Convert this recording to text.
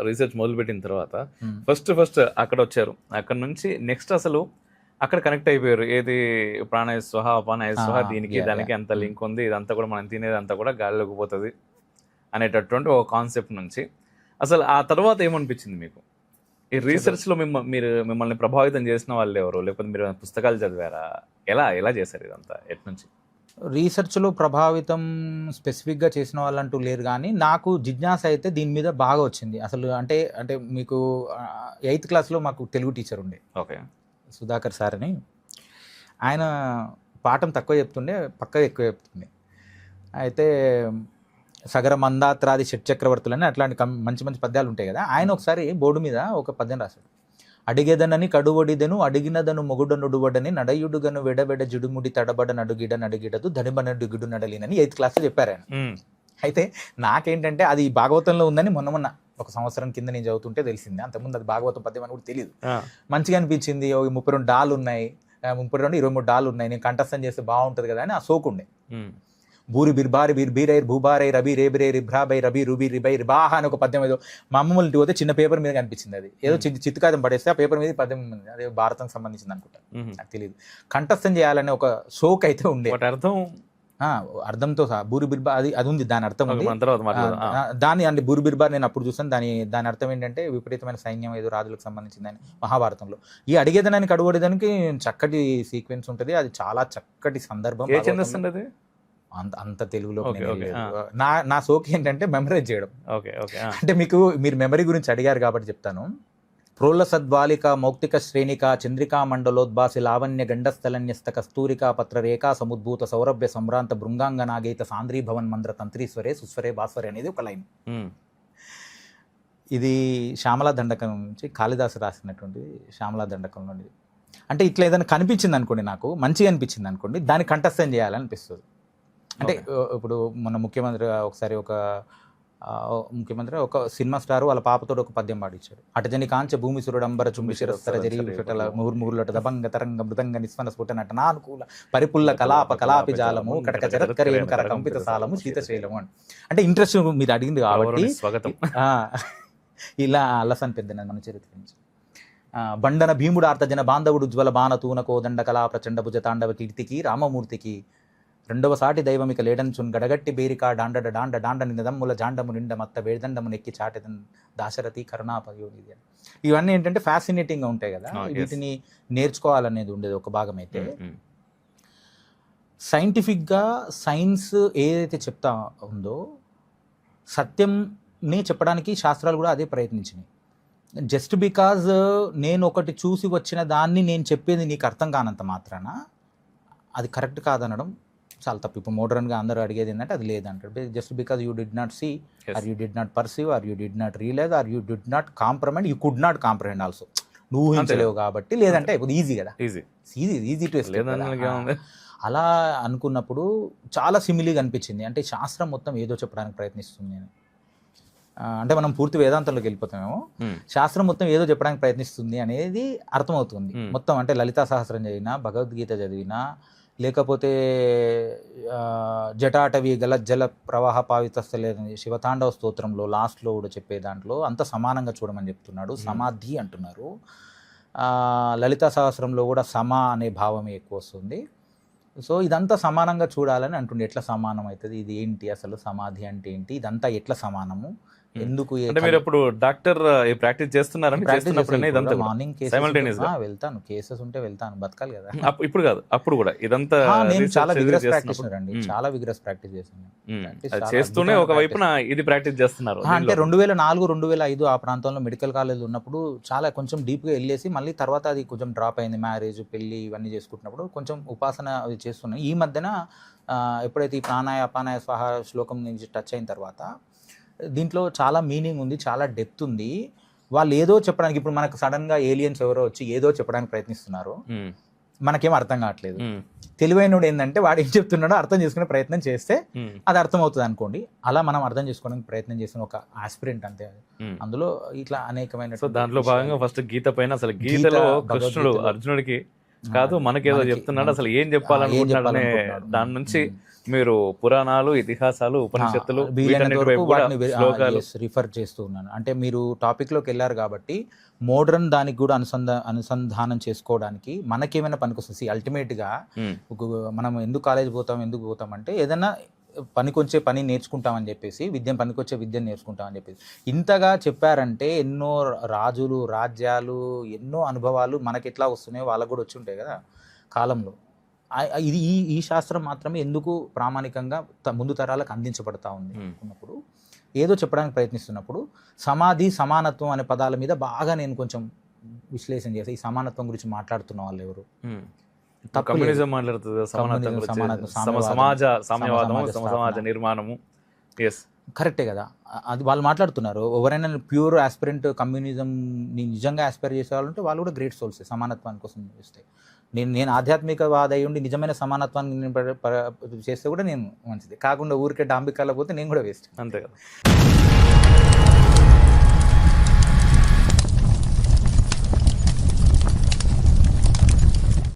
Research మొదలుపెట్టిన తర్వాత ఉమ్. First అక్కడ వచ్చారు. అక్కడ నుంచి నెక్స్ట్ అసలు అక్కడ కనెక్ట్ అయిపోయారు. ఏది ప్రాణాయ స్వహ అపానాయ స్వహ, దీనికి యా యా దానికి ఎంత లింక్ ఉంది, ఇదంతా కూడా మనం తినేది అంతా కూడా గాలిలోకి పోతుంది అనేటటువంటి ఒక కాన్సెప్ట్ నుంచి అసలు ఆ తర్వాత ఏమనిపించింది మీకు? ఈ రీసెర్చ్లో మిమ్మల్ని ప్రభావితం చేసిన వాళ్ళు ఎవరు, లేకపోతే మీరు ఏమైనా పుస్తకాలు చదివారా? ఎలా ఎలా చేశారు ఇదంతా ఎట్నుంచి? రీసెర్చ్లో ప్రభావితం స్పెసిఫిక్గా చేసిన వాళ్ళంటూ లేరు, కానీ నాకు జిజ్ఞాస అయితే దీని మీద బాగా వచ్చింది. అసలు అంటే అంటే మీకు 8th క్లాస్లో మాకు తెలుగు టీచర్ ఉండే, ఓకే. సుధాకర్ సార్ అని. ఆయన పాఠం తక్కువ చెప్తుండే, పక్క ఎక్కువ చెప్తుండే. అయితే సగర మందాత్రాది షట్చక్రవర్తులని అట్లాంటి మంచి మంచి పద్యాలు ఉంటాయి కదా. ఆయన ఒకసారి బోర్డు మీద ఒక పద్యం రాశాడు. అడిగేదనని కడువడిదెను అడిగినదను మొగుడనుడువడని నడయుడుగను వెడవెడ జిడుముడి తడబడ నడుగిడ నడిగిడదు ధనిబనడుగిడు నడలినని 8th క్లాస్లో చెప్పారు ఆయన. అయితే నాకేంటంటే అది భాగవతంలో ఉందని మొన్న ఒక సంవత్సరం కింద నేను చదువుతుంటే తెలిసింది. అంతకుముందు అది భాగవతం పద్యం అని కూడా తెలియదు. మంచిగా అనిపించింది. 32 డాలు ఉన్నాయి, 32 23 డాలు ఉన్నాయి, నేను కంఠస్థం చేస్తే బాగుంటుంది కదా అని ఆ సోకుండే. భూరి బిర్బారి బిర్బీరైర్ భూబారై రబి రేబిరే రిభ్రాబై రబి రుబి రిబై రిబాహ అని ఒక పద్యం ఏదో మా అమ్మమ్మలు పోతే చిన్న పేపర్ మీద కనిపించింది. అది ఏదో చిత్తుకాయతం పడేస్తే ఆ పేపర్ మీద పద్యం ఉంది. అదే భారతం సంబంధించింది అనుకుంటా, నాకు తెలియదు. కంఠస్థం చేయాలనే ఒక సోక్ అయితే ఉండే. అర్థం అర్థంతో సహా భూరి బిర్బా అది ఉంది, దాని అర్థం ఉంది. తర్వాత దాని అంటే భూరి బిర్బా నేను అప్పుడు చూసాను. దాని అర్థం ఏంటంటే విపరీతమైన సైన్యం ఏదో రాజులకు సంబంధించిందని మహాభారతంలో. ఈ అడిగేదానికి అడుగుడేదానికి చక్కటి సీక్వెన్స్ ఉంటుంది. అది చాలా చక్కటి సందర్భం. అంత తెలుగులో నా సోకి ఏంటంటే మెమరైజ్ చేయడం. అంటే మీరు మెమరీ గురించి అడిగారు కాబట్టి చెప్తాను. ప్రోల్ల సద్వాలిక మౌక్తిక శ్రేణిక చంద్రికా మండలోద్భాసి లావణ్య గండస్థలన్యస్త కస్తూరికా పత్ర రేఖా సముద్భూత సౌరభ్య సంభ్రాంత భృంగాంగనాగీత సాంద్రీభవన్ మంద్ర తంత్రీశ్వరే సుస్వరే భాస్వరే అనేది ఒక లైన్. ఇది శ్యామలా దండకం నుంచి కాళిదాసు రాసినటువంటి శ్యామలా దండకం నుండి. అంటే ఇట్లా ఏదైనా కనిపించింది అనుకోండి, నాకు మంచిగా అనిపించింది అనుకోండి, దాన్ని కంఠస్థం చేయాలనిపిస్తుంది. అంటే ఇప్పుడు మన ముఖ్యమంత్రి ఒక సినిమా స్టార్ వాళ్ళ పాపతో ఒక పద్యం పాడించాడు. అటజని కాంచ భూమి సురుడంబర చుంబిశిరస్తర జరీల ముహుర్ముహుర్లట దబంగ తరంగ మృదంగ నిస్వన స్ఫుట నటనానుకూల పరిపుల్ల కలాపి జాలము కటక చరత్కరేణు కర కంపిత సాలము శీతశైలము అని. అంటే ఇంట్రెస్ట్ మీరు అడిగింది కాబట్టి ఇలా అల్లసని పెద్ద మన చరిత్ర నుంచి. బండన భీముడు ఆర్తజన బాంధవుడు ఉజ్వల బాణతూన కోదండ కళా ప్రచండ భుజ తాండవ కీర్తికి రామమూర్తికి రెండవ సాటి దైవమిక లేడన్చున్ గడగట్టి బేరికా డాండ నిదమ్ముల జాండము నిండ మత్త వేదండము నెక్కి చాటెదన్ దాశరథి కరుణాపయోనిది అని. ఇవన్నీ ఏంటంటే ఫ్యాసినేటింగ్గా ఉంటాయి కదా, వీటిని నేర్చుకోవాలనేది ఉండేది ఒక భాగం. అయితే సైంటిఫిక్గా సైన్స్ ఏదైతే చెప్తా ఉందో సత్యంని చెప్పడానికి శాస్త్రాలు కూడా అదే ప్రయత్నించినాయి. జస్ట్ బికాజ్ నేను ఒకటి చూసి వచ్చిన దాన్ని నేను చెప్పేది నీకు అర్థం కానంత మాత్రాన అది కరెక్ట్ కాదనడం చాలా తప్పు. ఇప్పుడు మోడర్న్గా అందరూ అడిగేది ఏంటంటే అది లేదంటారు. Just because you did not see or you did not perceive or you did not realise or you did not compromised you could not comprehend also. నువ్వు ఊహించలేవు కాబట్టి లేదంటే ఈజీ కదా, ఈజీ టు ఎస్కేప్. అలా అనుకున్నప్పుడు చాలా సిమిలీగా అనిపించింది. అంటే శాస్త్రం మొత్తం ఏదో చెప్పడానికి ప్రయత్నిస్తుంది అని. అంటే మనం పూర్తి వేదాంతంలోకి వెళ్ళిపోతామేమో, శాస్త్రం మొత్తం ఏదో చెప్పడానికి ప్రయత్నిస్తుంది అనేది అర్థమవుతుంది మొత్తం. అంటే లలితా సహస్రం చదివినా, భగవద్గీత చదివినా, లేకపోతే జటాటవి గలజ్జల ప్రవాహ పావితస్థలేదని శివతాండవ స్తోత్రంలో లాస్ట్లో కూడా చెప్పే దాంట్లో అంత సమానంగా చూడమని చెప్తున్నాడు. సమాధి అంటున్నారు. లలితా సహస్రంలో కూడా సమ అనే భావమే ఎక్కువ వస్తుంది. సో ఇదంతా సమానంగా చూడాలని అంటుండే. ఎట్లా సమానం అవుతుంది, ఇది ఏంటి అసలు సమాధి అంటే ఏంటి, ఇదంతా ఎట్లా సమానము, ఎందుకు? అంటే మీరు ఇప్పుడు డాక్టర్ ప్రాక్టీస్ చేస్తున్నారని మార్నింగ్ వెళ్తాను, కేసెస్ ఉంటే వెళ్తాను, బతకాలి కదా. ఇప్పుడు కాదు, అప్పుడు కూడా ఇదంతా నేను చాలా విగ్రస్ ప్రాక్టీషనర్ అండి, చాలా విగ్రస్ ప్రాక్టీస్ చేశాను. చేస్తూనే ఒక వైపున ఇది ప్రాక్టీస్ చేస్తున్నారు. అంటే 2004, 2005 ఆ ప్రాంతంలో మెడికల్ కాలేజ్ ఉన్నప్పుడు చాలా కొంచెం డీప్గా వెళ్ళేసి మళ్ళీ తర్వాత అది కొంచెం డ్రాప్ అయింది. మ్యారేజ్, పెళ్ళి ఇవన్నీ చేసుకుంటున్నప్పుడు కొంచెం ఉపాసన అవి చేస్తున్నాయి. ఈ మధ్యన ఎప్పుడైతే ఈ ప్రాణాయ అపానాయ స్వాహ శ్లోకం నుంచి టచ్ అయిన తర్వాత దీంట్లో చాలా మీనింగ్ ఉంది, చాలా డెప్త్ ఉంది. వాళ్ళు ఏదో చెప్పడానికి, ఇప్పుడు మనకు సడన్గా ఏలియన్స్ ఎవరో వచ్చి ఏదో చెప్పడానికి ప్రయత్నిస్తున్నారు, మనకేం అర్థం కావట్లేదు. తెలివైనడు ఏంటంటే వాడు ఏం చెప్తున్నాడో అర్థం చేసుకునే ప్రయత్నం చేస్తే అది అర్థం అవుతుంది అనుకోండి. అలా మనం అర్థం చేసుకోవడానికి ప్రయత్నం చేసిన ఒక ఆస్పిరెంట్ అంతే. అందులో ఇట్లా అనేకమైన దాంట్లో భాగంగా ఫస్ట్ గీత పైన అసలు గీతలో కృష్ణుడు అర్జునుడికి కాదు మనకేదో చెప్తున్నాడు, అసలు ఏం చెప్పాలనుకుంటున్నాడు దాని నుంచి మీరు పురాణాలు, ఇతిహాసాలు, ఉపనిషత్తులు వీలైనంత వీటన్నిటి వరకు వైపు కూడా వాటిని శ్లోకాలు రిఫర్ చేస్తూ ఉన్నాను. అంటే మీరు టాపిక్లోకి వెళ్ళారు కాబట్టి మోడర్న్ దానికి కూడా అనుసంధానం చేసుకోవడానికి మనకేమైనా పనికొస్తుంది. అల్టిమేట్గా ఉమ్, మనం ఎందుకు కాలేజ్ పోతాం, ఎందుకు పోతాం అంటే ఏదైనా పనికొచ్చే పని నేర్చుకుంటామని చెప్పేసి, పనికొచ్చే విద్యను నేర్చుకుంటామని చెప్పేసి ఇంతగా చెప్పారంటే ఎన్నో రాజులు, రాజ్యాలు, ఎన్నో అనుభవాలు మనకి ఎట్లా వస్తున్నాయో వాళ్ళకు కూడా వచ్చి ఉంటాయి కదా కాలంలో. ఇది ఈ శాస్త్రం మాత్రమే ఎందుకు ప్రామాణికంగా ముందు తరాలకు అందించబడతా ఉంది అనుకున్నప్పుడు, ఏదో చెప్పడానికి ప్రయత్నిస్తున్నప్పుడు సమాధి, సమానత్వం అనే పదాల మీద బాగా నేను కొంచెం విశ్లేషణ చేసి, ఈ సమానత్వం గురించి మాట్లాడుతున్న వాళ్ళు ఎవరు, కమ్యూనిజం మాట్లాడుతుంది, సమాజ సామ్యవాదము, సమాజ నిర్మాణము. ఎస్, కరెక్టే కదా, అది వాళ్ళు మాట్లాడుతున్నారు. ఎవరైనా ప్యూర్ ఆస్పిరెంట్ కమ్యూనిజం నిజంగా ఆస్పైర్ చేసే వాళ్ళు ఉంటే వాళ్ళు కూడా గ్రేట్ సోల్స్ సమానత్వాని కోసం చేస్తే. నేను ఆధ్యాత్మికవాద అయి ఉండి నిజమైన సమానత్వాన్ని చేస్తే కూడా నేను మంచిది, కాకుండా ఊరికే డాంబికాల పోతే నేను కూడా వేస్ట్. అంతే కదా.